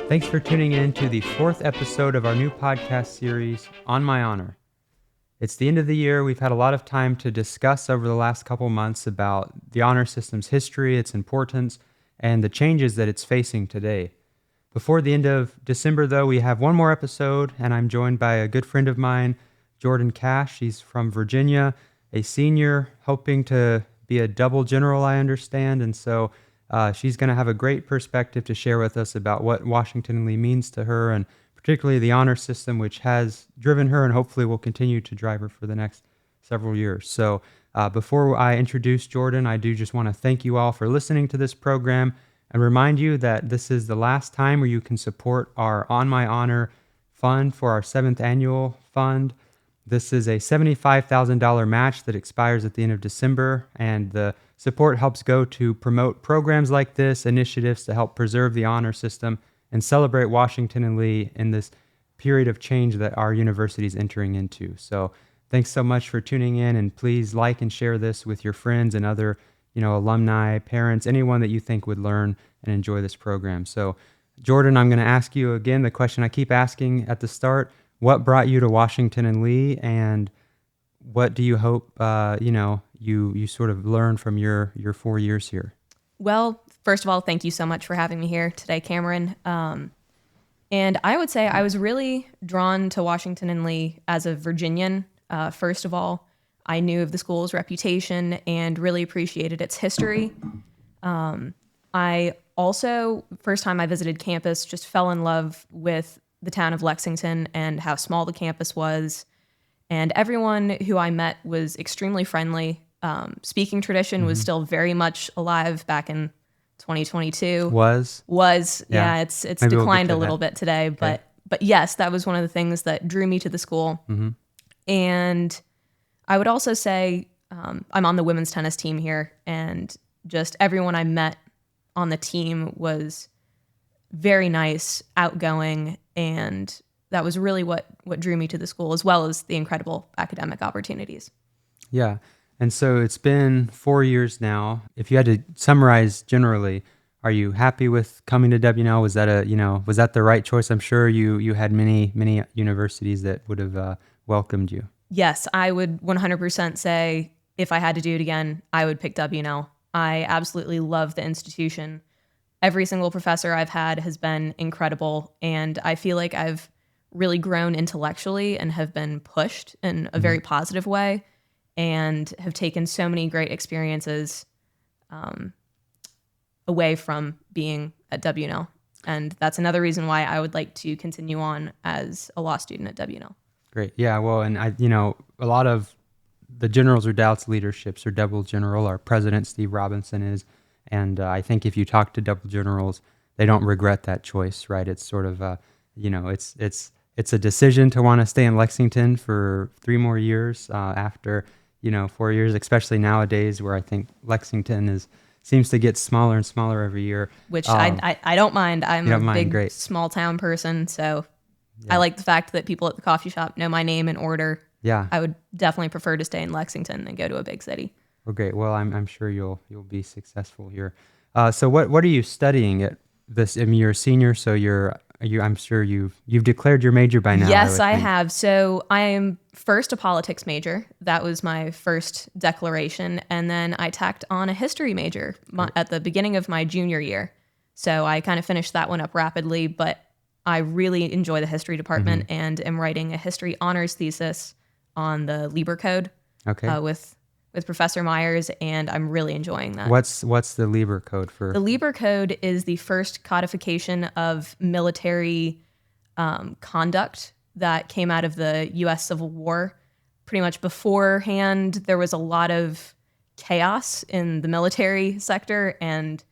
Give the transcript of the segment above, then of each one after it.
Thanks for tuning in to the 4th episode of our new podcast series, On My Honor. It's the end of the year. We've had a lot of time to discuss over the last couple months about the honor system's history, its importance, and the changes that it's facing today. Before the end of December, though, we have one more episode, and I'm joined by a good friend of mine, Jordan Kach. He's from Virginia, a senior, hoping to be a double general, I understand, and so she's going to have a great perspective to share with us about what Washington Lee means to her, and particularly the honor system, which has driven her and hopefully will continue to drive her for the next several years. So before I introduce Jordan, I do just want to thank you all for listening to this program and remind you that this is the last time where you can support our On My Honor fund for our 7th annual fund. This is a $75,000 match that expires at the end of December, and the support helps go to promote programs like this, initiatives to help preserve the honor system and celebrate Washington and Lee in this period of change that our university is entering into. So thanks so much for tuning in, and please like and share this with your friends and other, alumni, parents, anyone that you think would learn and enjoy this program. So Jordan, I'm going to ask you again the question I keep asking at the start. What brought you to Washington and Lee, and what do you hope, you sort of learn from your 4 years here? Well, first of all, thank you so much for having me here today, Kamron. And I would say I was really drawn to Washington and Lee as a Virginian. First of all, I knew of the school's reputation and really appreciated its history. I also, first time I visited campus, just fell in love with the town of Lexington and how small the campus was. And everyone who I met was extremely friendly. Speaking tradition was still very much alive back in 2022. Yeah, it's maybe declined a little bit today, okay. But yes, that was one of the things that drew me to the school. Mm-hmm. And I would also say I'm on the women's tennis team here, and just everyone I met on the team was very nice, outgoing, and that was really what drew me to the school, as well as the incredible academic opportunities. Yeah. And so it's been 4 years now. If you had to summarize generally, are you happy with coming to W&L? Was that the right choice? I'm sure you had many universities that would have welcomed you. Yes, I would 100% say if I had to do it again, I would pick W&L. I absolutely love the institution. Every single professor I've had has been incredible, and I feel like I've really grown intellectually and have been pushed in a very positive way, and have taken so many great experiences away from being at W&L. And that's another reason why I would like to continue on as a law student at W&L. Great. Yeah, well, and a lot of the generals or doubts leaderships are double general. Our president, Steve Robinson, is. And I think if you talk to double generals, they don't regret that choice, right? It's sort of, it's a decision to want to stay in Lexington for 3 more years after, 4 years, especially nowadays where I think Lexington seems to get smaller and smaller every year. Which I don't mind. I'm a big small town person, so yeah. I like the fact that people at the coffee shop know my name and order. Yeah. I would definitely prefer to stay in Lexington than go to a big city. Well, great. Well, I'm sure you'll be successful here. So what are you studying at this? I mean, you're a senior, so I'm sure you've declared your major by now. Yes, I have. So I am first a politics major. That was my first declaration, and then I tacked on a history major at the beginning of my junior year. So I kind of finished that one up rapidly, but I really enjoy the history department and am writing a history honors thesis on the Lieber Code. Okay. With Professor Myers, and I'm really enjoying that. What's the Lieber Code for? The Lieber Code is the first codification of military conduct that came out of the U.S. Civil War. Pretty much beforehand, there was a lot of chaos in the military sector and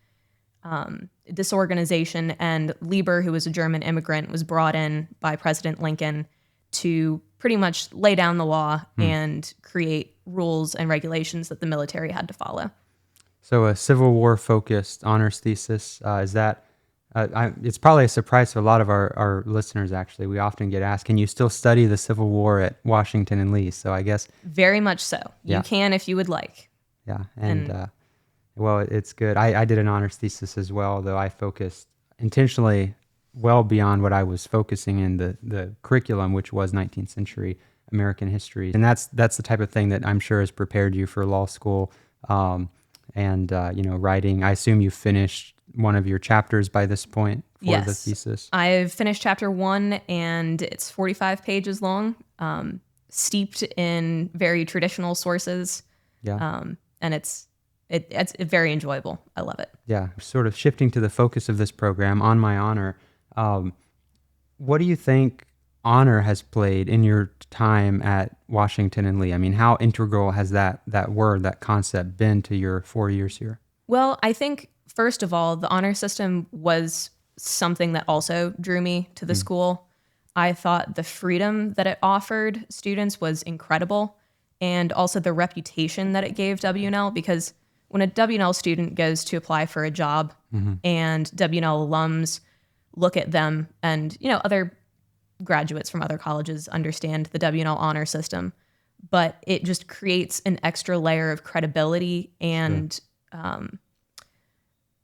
disorganization, and Lieber, who was a German immigrant, was brought in by President Lincoln to pretty much lay down the law and create rules and regulations that the military had to follow. So a Civil War focused honors thesis, is that, it's probably a surprise to a lot of our listeners, actually. We often get asked, can you still study the Civil War at Washington and Lee? So I guess... Very much so. Yeah. You can if you would like. Yeah, and well, it's good. I did an honors thesis as well, though I focused intentionally well beyond what I was focusing in the curriculum, which was 19th century American history. And that's the type of thing that I'm sure has prepared you for law school. Writing. I assume you finished one of your chapters by this point for the Yes. thesis. I've finished chapter 1, and it's 45 pages long, steeped in very traditional sources. Yeah. And it's very enjoyable. I love it. Yeah. Sort of shifting to the focus of this program, On My Honor. What do you think honor has played in your time at Washington and Lee? I mean, how integral has that word, that concept been to your 4 years here? Well, I think, first of all, the honor system was something that also drew me to the school. I thought the freedom that it offered students was incredible, and also the reputation that it gave W&L, because when a W&L student goes to apply for a job and W&L alums look at them, and other graduates from other colleges understand the W&L honor system, but it just creates an extra layer of credibility and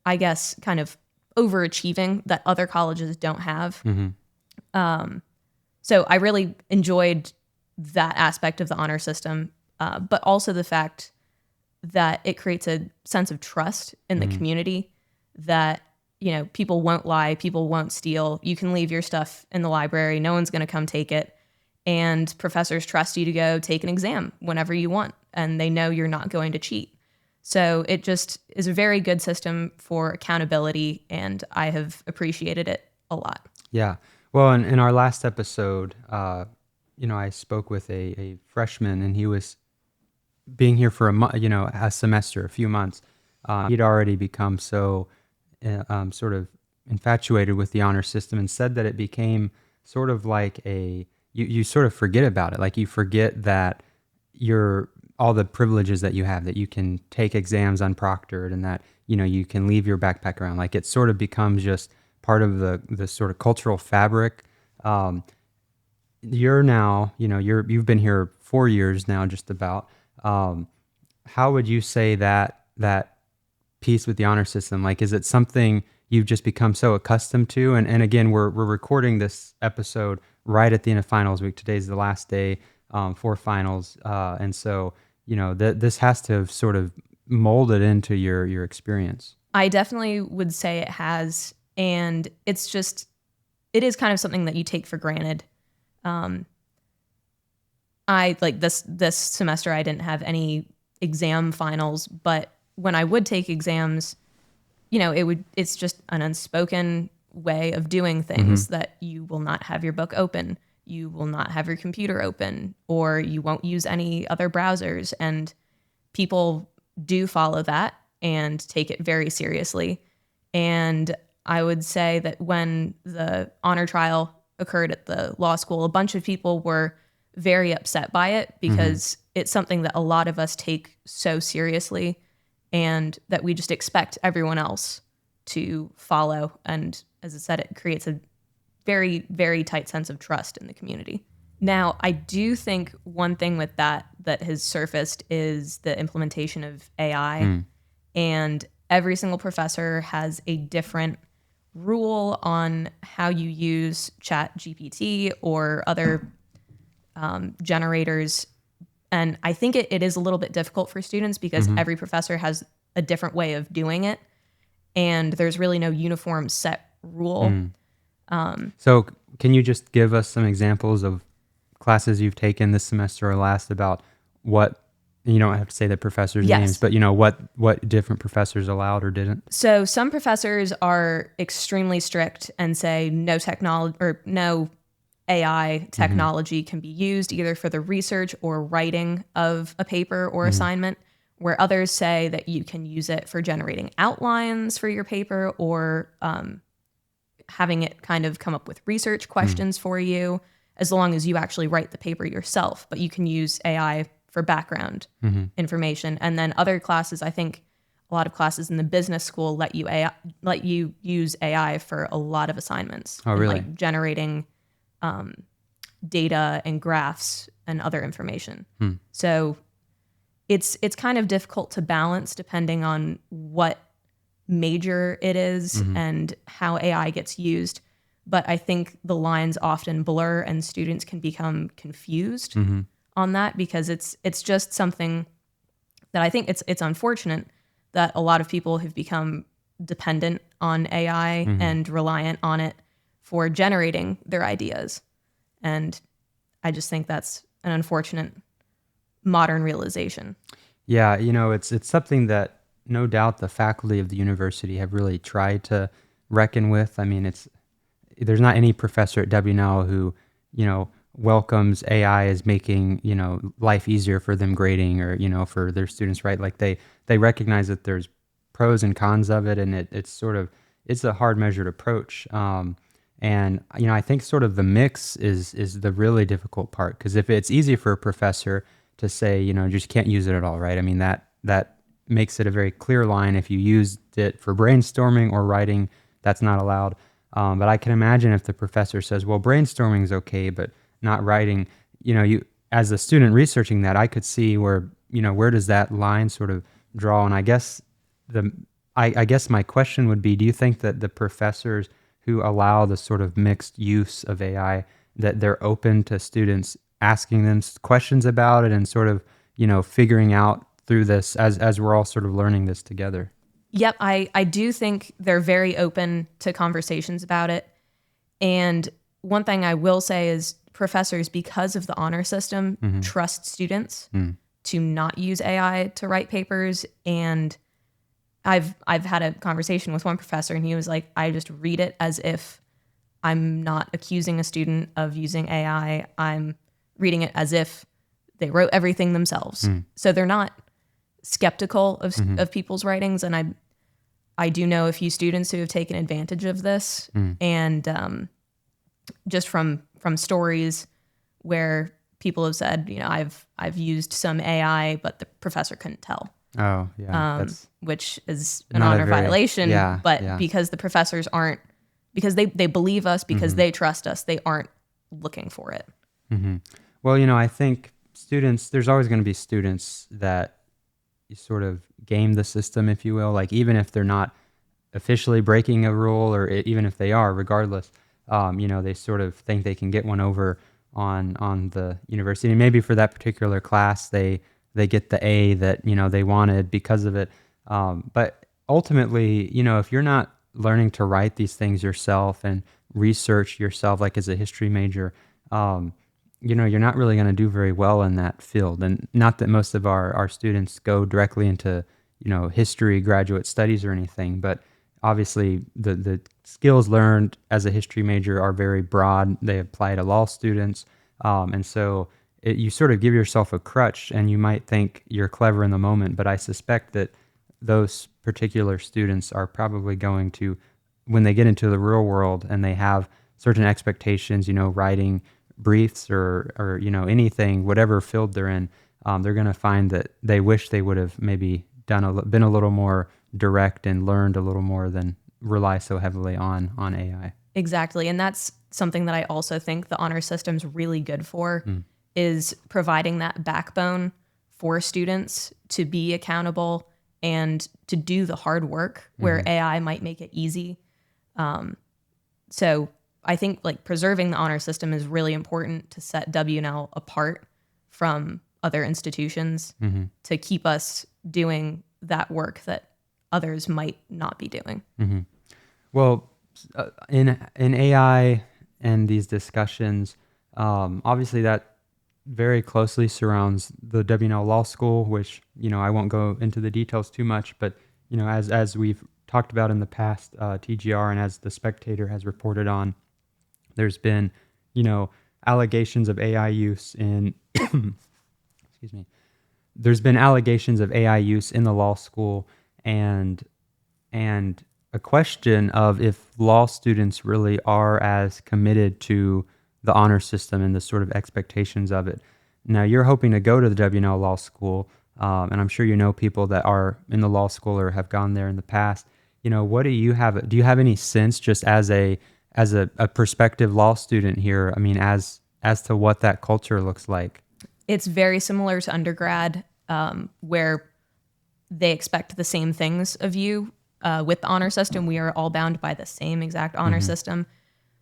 I guess kind of overachieving that other colleges don't have. So I really enjoyed that aspect of the honor system, but also the fact that it creates a sense of trust in the community that, people won't lie, people won't steal. You can leave your stuff in the library. No one's going to come take it. And professors trust you to go take an exam whenever you want, and they know you're not going to cheat. So it just is a very good system for accountability, and I have appreciated it a lot. Yeah. Well, in our last episode, I spoke with a freshman, and he was being here for a semester, a few months. He'd already become so sort of infatuated with the honor system, and said that it became sort of like you sort of forget about it. Like you forget that all the privileges that you have, that you can take exams unproctored, and that, you can leave your backpack around. Like it sort of becomes just part of the sort of cultural fabric. You're now, you've been here 4 years now, just about. How would you say that piece with the honor system, like, is it something you've just become so accustomed to? And again, we're recording this episode right at the end of finals week. Today's the last day for finals. And so, this has to have sort of molded into your experience. I definitely would say it has. And it is kind of something that you take for granted. I like this semester, I didn't have any exam finals, but when I would take exams, it's just an unspoken way of doing things that you will not have your book open. You will not have your computer open, or you won't use any other browsers. And people do follow that and take it very seriously. And I would say that when the honor trial occurred at the law school, a bunch of people were very upset by it, because it's something that a lot of us take so seriously, and that we just expect everyone else to follow. And as I said, it creates a very, very tight sense of trust in the community. Now, I do think one thing with that has surfaced is the implementation of AI. And every single professor has a different rule on how you use ChatGPT or other generators. And I think it is a little bit difficult for students, because every professor has a different way of doing it, and there's really no uniform set rule. So can you just give us some examples of classes you've taken this semester or last, about what, you don't have to say the professors' names, but what different professors allowed or didn't? So some professors are extremely strict and say no technology or no AI technology can be used either for the research or writing of a paper or assignment, where others say that you can use it for generating outlines for your paper, or having it kind of come up with research questions for you, as long as you actually write the paper yourself. But you can use AI for background information. And then other classes, I think a lot of classes in the business school let you use AI for a lot of assignments. Oh, really? Like generating data and graphs and other information. So it's kind of difficult to balance depending on what major it is and how AI gets used. but I think the lines often blur and students can become confused on that, because it's just something that I think it's unfortunate that a lot of people have become dependent on AI and reliant on it for generating their ideas. And I just think that's an unfortunate modern realization. Yeah, it's something that no doubt the faculty of the university have really tried to reckon with. I mean, there's not any professor at W&L who, welcomes AI as making, life easier for them grading or, for their students, right? Like they recognize that there's pros and cons of it, and it's a hard measured approach. And I think sort of the mix is the really difficult part, because if it's easy for a professor to say, you just can't use it at all, right? I mean, that makes it a very clear line. If you used it for brainstorming or writing, that's not allowed. But I can imagine if the professor says, well, brainstorming is okay, but not writing, you as a student researching that, I could see where does that line sort of draw? And I guess I guess my question would be, do you think that the professors who allow the sort of mixed use of AI, that they're open to students asking them questions about it and sort of, figuring out through this as we're all sort of learning this together? Yep, I do think they're very open to conversations about it. And one thing I will say is professors, because of the honor system, trust students to not use AI to write papers. And I've had a conversation with one professor, and he was like, I just read it as if I'm not accusing a student of using AI. I'm reading it as if they wrote everything themselves. So they're not skeptical of people's writings. And I do know a few students who have taken advantage of this. And just from stories where people have said, I've used some AI, but the professor couldn't tell. Oh, yeah. Which is an honor violation. But because the professors aren't, because they believe us, because they trust us, they aren't looking for it. Well, I think there's always going to be students that you sort of game the system, if you will. Like, even if they're not officially breaking a rule, or even if they are, regardless, they sort of think they can get one over on the university. And maybe for that particular class, they get the A that, they wanted because of it. But ultimately, if you're not learning to write these things yourself and research yourself, like as a history major, you're not really going to do very well in that field. And not that most of our students go directly into, history graduate studies or anything, but obviously the skills learned as a history major are very broad. They apply to law students. And so you sort of give yourself a crutch, and you might think you're clever in the moment, but I suspect that those particular students are probably going to, when they get into the real world and they have certain expectations, writing briefs or anything, whatever field they're in, they're going to find that they wish they would have maybe been a little more direct and learned a little more than rely so heavily on AI. Exactly. And that's something that I also think the honor system's really good for, is providing that backbone for students to be accountable and to do the hard work where AI might make it easy. So I think preserving the honor system is really important to set W&L apart from other institutions, to keep us doing that work that others might not be doing. Well, in AI and these discussions, obviously that very closely surrounds the W&L Law School, which, I won't go into the details too much, but, as we've talked about in the past, TGR, and as the Spectator has reported on, there's been, allegations of AI use in, excuse me, there's been allegations of AI use in the law school, and a question of if law students really are as committed to the honor system and the sort of expectations of it. Now, you're hoping to go to the W&L Law School, and I'm sure people that are in the law school or have gone there in the past. What do you have? Do you have any sense, just as a prospective law student here, I mean, as to what that culture looks like? It's very similar to undergrad, where they expect the same things of you. With the honor system, we are all bound by the same exact honor system.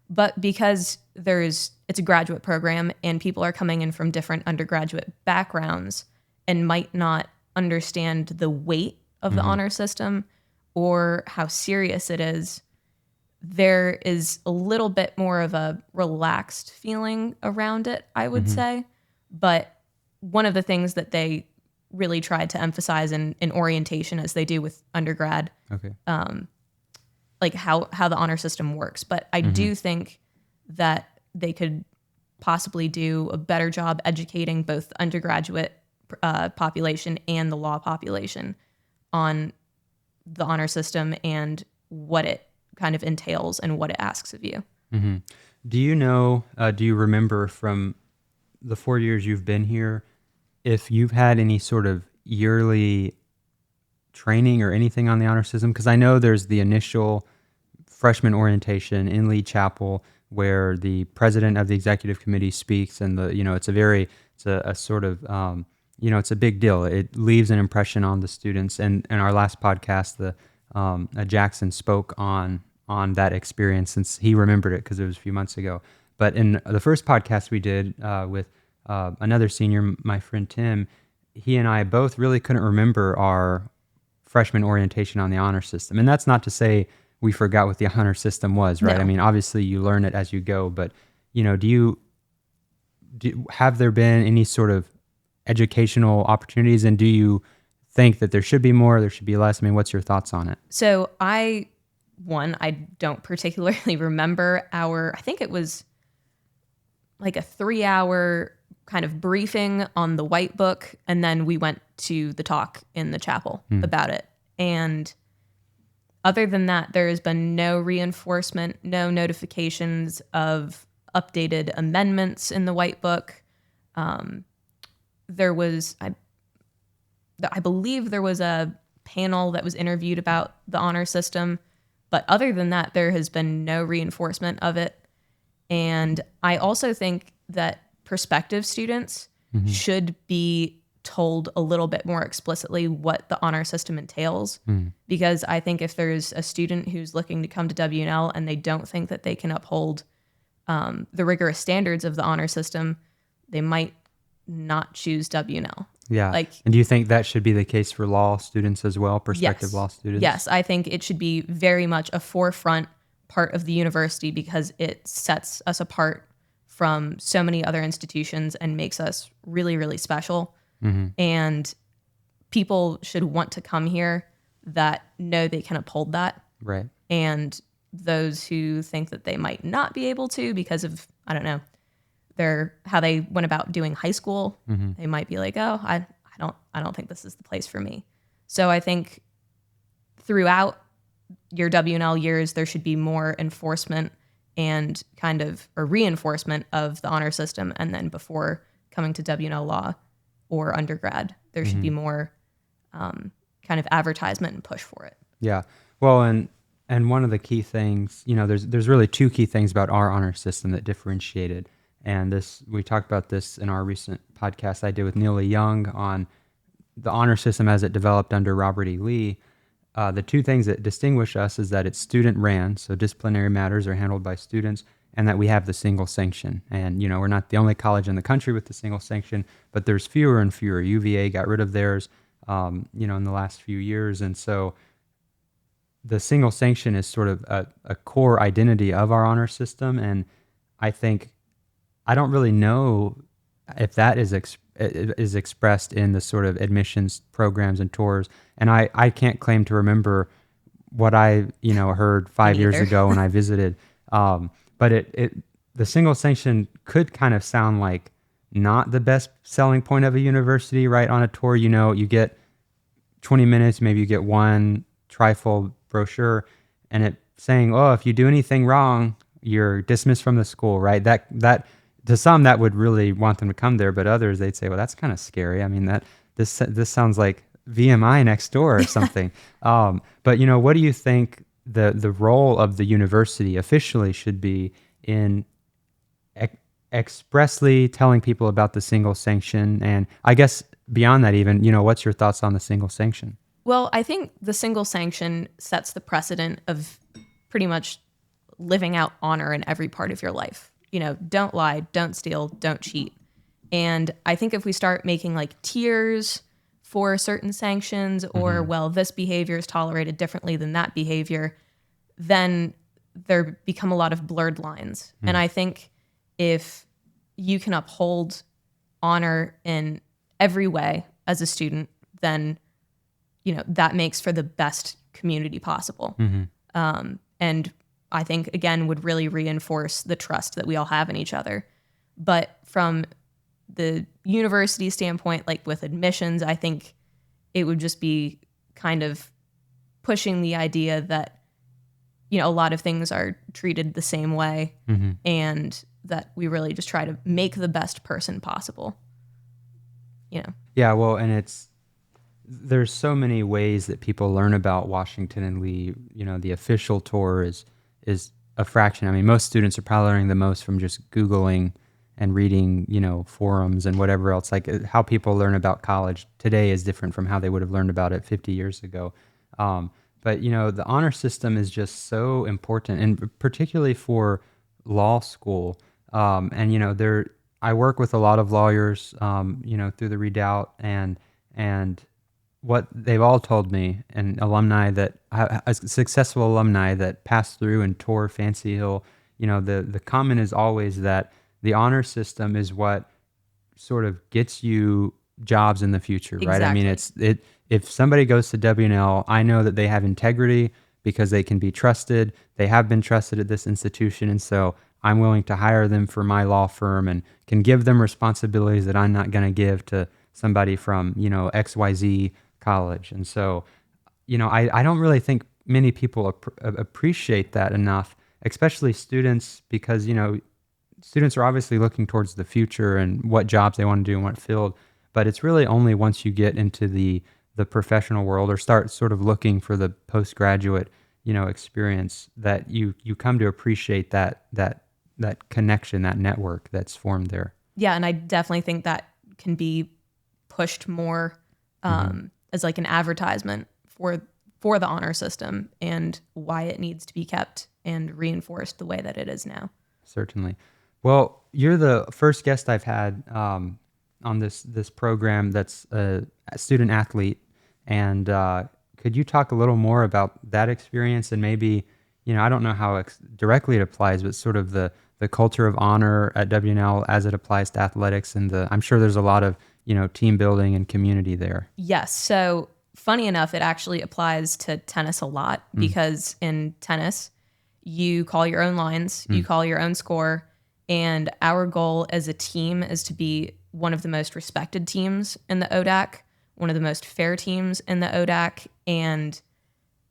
But because it's a graduate program and people are coming in from different undergraduate backgrounds and might not understand the weight of the honor system or how serious it is, there is a little bit more of a relaxed feeling around it, I would say. But one of the things that they really tried to emphasize in orientation, as they do with undergrad, Okay. like how the honor system works. But I do think that they could possibly do a better job educating both the undergraduate population and the law population on the honor system and what it kind of entails and what it asks of you. Do you know, do you remember from the 4 years you've been here, if you've had any sort of yearly training or anything on the honor system? Because I know there's the initial freshman orientation in Lee Chapel where the president of the executive committee speaks, and it's a sort of, it's a big deal. It leaves an impression on the students. And in our last podcast, Jackson spoke on that experience, since he remembered it because it was a few months ago. But in the first podcast we did with another senior, my friend Tim, he and I both really couldn't remember our freshman orientation on the honor system. And that's not to say we forgot what the honor system was, right? No. I mean, obviously you learn it as you go, but have there been any sort of educational opportunities, and do you think that there should be more, there should be less? I mean, what's your thoughts on it? So I don't particularly remember I think it was like a 3-hour kind of briefing on the white book, and then we went to the talk in the chapel about it. And other than that, there has been no reinforcement, no notifications of updated amendments in the white book. There was, I believe there was a panel that was interviewed about the honor system, but other than that, there has been no reinforcement of it. And I also think that prospective students should be told a little bit more explicitly what the honor system entails, because I think if there's a student who's looking to come to W&L and they don't think that they can uphold the rigorous standards of the honor system, they might not choose W&L. Yeah. And do you think that should be the case for law students as well, prospective law students? Yes, I think it should be very much a forefront part of the university, because it sets us apart from so many other institutions and makes us really, really special. And people should want to come here that know they can uphold that. Right. And those who think that they might not be able to because of, I don't know, how they went about doing high school, they might be like, oh, I don't think this is the place for me. So I think throughout your W&L years, there should be more enforcement and kind of a reinforcement of the honor system. And then before coming to W&L law or undergrad, there should be more kind of advertisement and push for it. Yeah. Well, and one of the key things, there's really two key things about our honor system that differentiated. And we talked about this in our recent podcast I did with Neil Young on the honor system as it developed under Robert E. Lee. The two things that distinguish us is that it's student ran, so disciplinary matters are handled by students, and that we have the single sanction. And, we're not the only college in the country with the single sanction, but there's fewer and fewer. UVA got rid of theirs, in the last few years. And so the single sanction is sort of a core identity of our honor system. And I don't really know if that is expressed in the sort of admissions programs and tours. And I can't claim to remember what I heard 5 years ago when I visited. But the single sanction could kind of sound like not the best selling point of a university, right? On a tour, you get 20 minutes, maybe you get one trifold brochure, and it saying, oh, if you do anything wrong, you're dismissed from the school, right? That to some, that would really want them to come there, but others, they'd say, well, that's kind of scary. I mean, this sounds like VMI next door or something. But, what do you think the role of the university officially should be in expressly telling people about the single sanction? And I guess beyond that even, what's your thoughts on the single sanction? Well, I think the single sanction sets the precedent of pretty much living out honor in every part of your life. Don't lie, don't steal, don't cheat. And I think if we start making like tiers for certain sanctions, or well, this behavior is tolerated differently than that behavior, then there become a lot of blurred lines. And I think if you can uphold honor in every way as a student, then that makes for the best community possible. And I think, again, would really reinforce the trust that we all have in each other. But from the university standpoint, like with admissions, I think it would just be kind of pushing the idea that, a lot of things are treated the same way, and that we really just try to make the best person possible. Yeah, well, and there's so many ways that people learn about Washington and Lee. The official tour is a fraction. I mean, most students are probably learning the most from just Googling and reading, forums and whatever else. Like how people learn about college today is different from how they would have learned about it 50 years ago. But the honor system is just so important, and particularly for law school. I work with a lot of lawyers, through the Redoubt, and what they've all told me, and alumni a successful alumni that passed through and tore Fancy Hill, the comment is always that the honor system is what sort of gets you jobs in the future, right? I mean, if somebody goes to W&L, I know that they have integrity because they can be trusted. They have been trusted at this institution, and so I'm willing to hire them for my law firm and can give them responsibilities that I'm not going to give to somebody from, XYZ college. And so, I don't really think many people appreciate that enough, especially students, because, students are obviously looking towards the future and what jobs they want to do in what field. But it's really only once you get into the professional world or start sort of looking for the postgraduate, experience that you come to appreciate that connection, that network that's formed there. Yeah, and I definitely think that can be pushed more as like an advertisement for the honor system and why it needs to be kept and reinforced the way that it is now. Certainly. Well, you're the first guest I've had on this program that's a student athlete, and could you talk a little more about that experience and maybe, I don't know how directly it applies, but sort of the culture of honor at W&L as it applies to athletics, and I'm sure there's a lot of, team building and community there. Yes. So funny enough, it actually applies to tennis a lot because in tennis, you call your own lines, you call your own score, and our goal as a team is to be one of the most respected teams in the ODAC, one of the most fair teams in the ODAC, and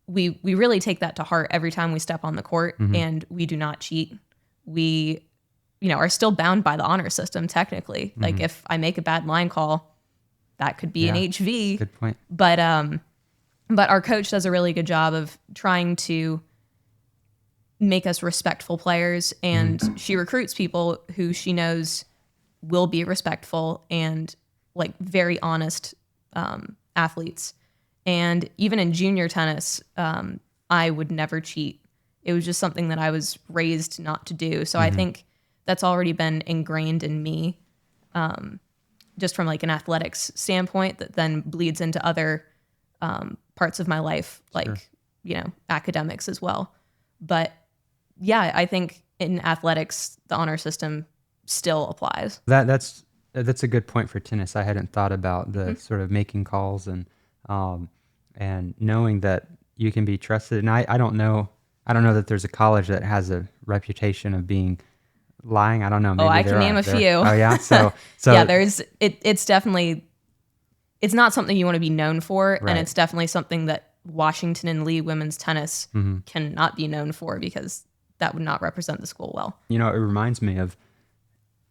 we really take that to heart every time we step on the court, and we do not cheat. We are still bound by the honor system technically. Like if I make a bad line call, that could be an HV. Good point. But our coach does a really good job of trying to make us respectful players, and she recruits people who she knows will be respectful and like very honest athletes. And even in junior tennis, I would never cheat. It was just something that I was raised not to do. So I think that's already been ingrained in me, just from like an athletics standpoint, that then bleeds into other parts of my life, like, academics as well. But yeah, I think in athletics, the honor system still applies. That's a good point for tennis. I hadn't thought about the sort of making calls and knowing that you can be trusted. And I don't know that there's a college that has a reputation of being lying. I don't know. Maybe I can name a few. Oh yeah. So yeah, it's definitely, it's not something you want to be known for. Right. And it's definitely something that Washington and Lee women's tennis cannot be known for, because that would not represent the school well. It reminds me of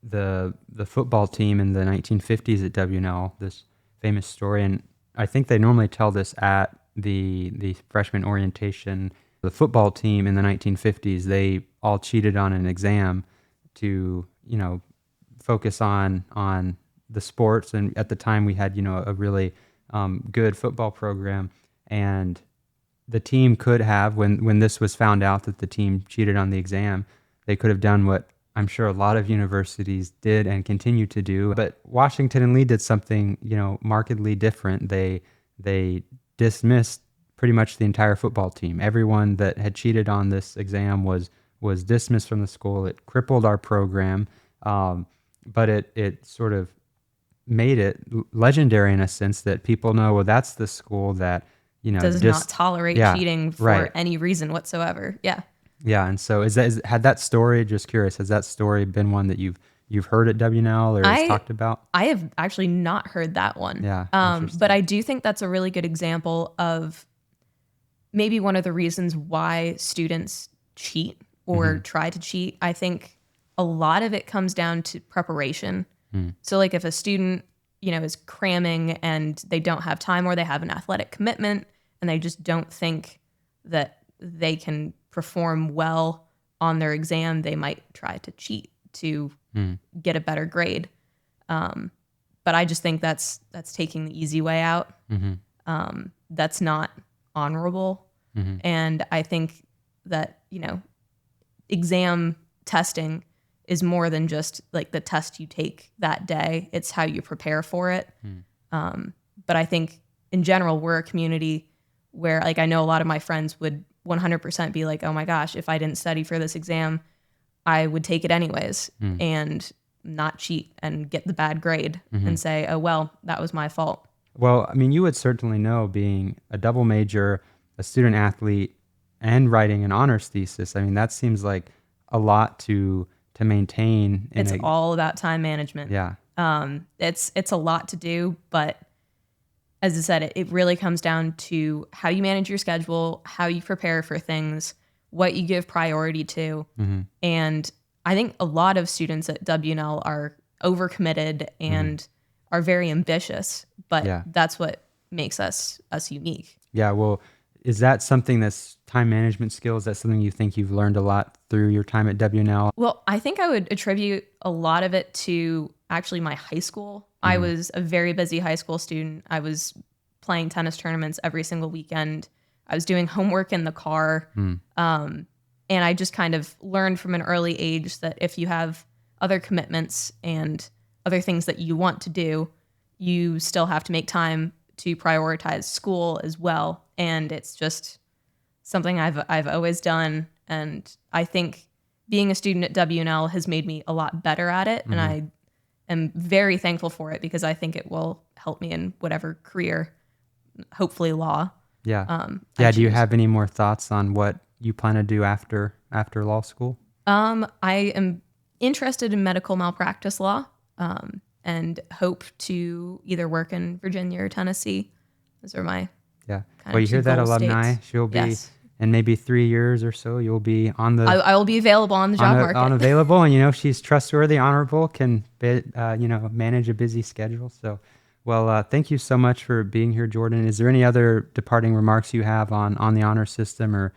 the football team in the 1950s at W&L, this famous story. And I think they normally tell this at the freshman orientation. The football team in the 1950s, they all cheated on an exam to, focus on the sports. And at the time we had, a really good football program. And the team could have, when this was found out that the team cheated on the exam, they could have done what I'm sure a lot of universities did and continue to do. But Washington and Lee did something, markedly different. They dismissed pretty much the entire football team. Everyone that had cheated on this exam was dismissed from the school. It crippled our program, but it sort of made it legendary in a sense that people know, well, that's the school that Does not tolerate cheating for any reason whatsoever. Yeah. Yeah, and so had that story, just curious, has that story been one that you've heard at W&L or is talked about? I have actually not heard that one. Yeah, but I do think that's a really good example of maybe one of the reasons why students cheat or try to cheat. I think a lot of it comes down to preparation. So like if a student, is cramming and they don't have time, or they have an athletic commitment and they just don't think that they can perform well on their exam, they might try to cheat to get a better grade. But I just think that's taking the easy way out. That's not honorable. And I think that, exam testing is more than just like the test you take that day. It's how you prepare for it. But I think in general, we're a community where, like, I know a lot of my friends would 100% be like, oh my gosh, if I didn't study for this exam, I would take it anyways and not cheat and get the bad grade and say, oh, well, that was my fault. Well, I mean, you would certainly know, being a double major, a student athlete, and writing an honors thesis. I mean, that seems like a lot to maintain. It's all about time management. Yeah. It's a lot to do, but as I said, it really comes down to how you manage your schedule, how you prepare for things, what you give priority to. And I think a lot of students at W&L are overcommitted and are very ambitious, but that's what makes us unique. Yeah. Well, is that something that's time management skills? That's something you think you've learned a lot through your time at W&L? Well, I think I would attribute a lot of it to actually my high school. I was a very busy high school student. I was playing tennis tournaments every single weekend. I was doing homework in the car. And I just kind of learned from an early age that if you have other commitments and other things that you want to do, you still have to make time to prioritize school as well. And it's just something I've always done. And I think being a student at W&L has made me a lot better at it. And I am very thankful for it, because I think it will help me in whatever career, hopefully law. Yeah. Do you have any more thoughts on what you plan to do after law school? I am interested in medical malpractice law, and hope to either work in Virginia or Tennessee. Those are my Well, you hear that, alumni? States. She'll be in maybe 3 years or so. You'll be on the. I will be available on the job market. Unavailable, and she's trustworthy, honorable, can manage a busy schedule. So, well, thank you so much for being here, Jordan. Is there any other departing remarks you have on the honor system or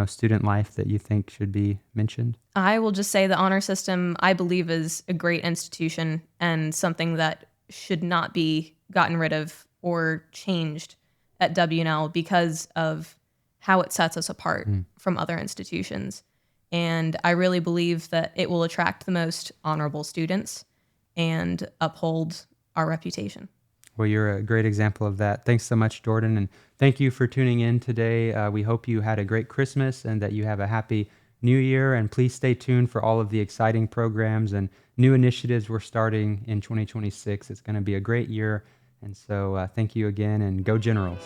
student life that you think should be mentioned? I will just say the honor system, I believe, is a great institution and something that should not be gotten rid of or changed at W&L because of how it sets us apart from other institutions. And I really believe that it will attract the most honorable students and uphold our reputation. Well, you're a great example of that. Thanks so much, Jordan. And thank you for tuning in today. We hope you had a great Christmas and that you have a happy New Year. And please stay tuned for all of the exciting programs and new initiatives we're starting in 2026. It's going to be a great year. And so thank you again, and go Generals.